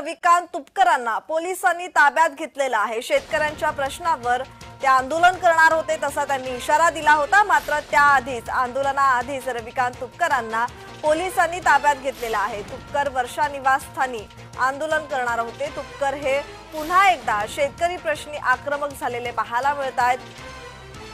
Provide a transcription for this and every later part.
विकांत तुपकरांना पोलिसांनी ताब्यात घेतलेलं आहे। शेतकऱ्यांच्या प्रश्नावर ते आंदोलन करणार होते तसा त्यांनी इशारा दिला होता। मात्र त्याआधीच आंदोलनाआधीच रविकांत तुपकरांना पोलिसांनी ताब्यात घेतलेलं आहे। तुपकर वर्षा निवासस्थानी आंदोलन करणार होते। तुपकर हे पुन्हा एकदा शेतकरी प्रश्नी आक्रमक झालेले पाहायला मिळत आहेत।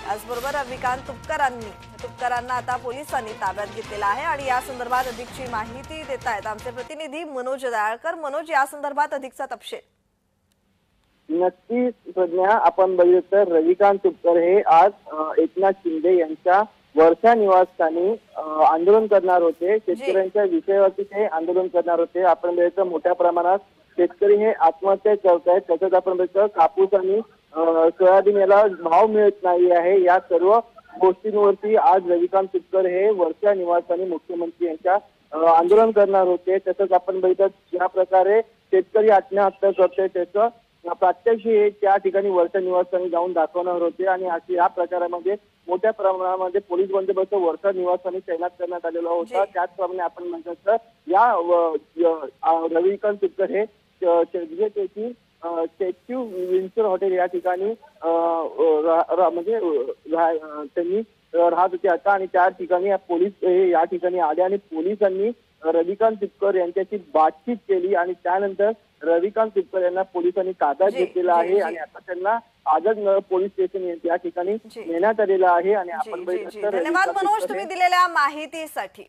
त्याचबरोबर रविकांत तुपकरांना आता पोलिसांनी ताब्यात घेतलेलं आहे आणि या संदर्भात अधिकची माहिती देत आहेत आमचे प्रतिनिधी मनोज दयाळकर। मनोज, या संदर्भात अधिकचा तपशील। नक्कीच प्रज्ञा, आपण बघितलं तर रविकांत तुपकर हे आज एकनाथ शिंदे यांच्या वर्षा निवासस्थानी आंदोलन करणार होते। शेतकऱ्यांच्या विषयावरती ते आंदोलन करणार होते। आपण बघितलं मोठ्या प्रमाणात शेतकरी हे आत्महत्या करत आहेत। तसंच आपण बघितलं कापूस आणि सोयाबीन याला भाव मिळत नाही आहे। या सर्व गोष्टींवरती आज रविकांत तुपकर हे वर्षा निवासस्थानी मुख्यमंत्री यांच्या आंदोलन करणार होते। तसंच आपण बघितलं ज्या प्रकारे शेतकरी आत्महत्या करतोय त्याचं प्रत्यक्ष हे त्या ठिकाणी वर्षा निवासस्थानी जाऊन दाखवणार होते आणि या प्रकारामध्ये मोठ्या प्रमाणामध्ये पोलीस बंदोबस्त वर्षा निवासस्थानी तैनात करण्यात आलेला होता। त्याचप्रमाणे आपण म्हणतो तर या रविकांत तुपकर हे त्याची स्टॅच्यू विंचर हॉटेल या ठिकाणी म्हणजे त्यांनी राहत होते आता आणि त्या ठिकाणी पोलीस हे या ठिकाणी आले आणि पोलिसांनी रविकांत तुपकर यांच्याशी बातचीत केली आणि त्यानंतर रविकांत तुपकर यांना पोलिसांनी ताब्यात घेतलेला आहे आणि आता त्यांना आझादनगर पोलीस स्टेशन या ठिकाणी नेण्यात आलेलं आहे। आणि आपण धन्यवाद मनोज, तुम्ही दिलेल्या माहितीसाठी।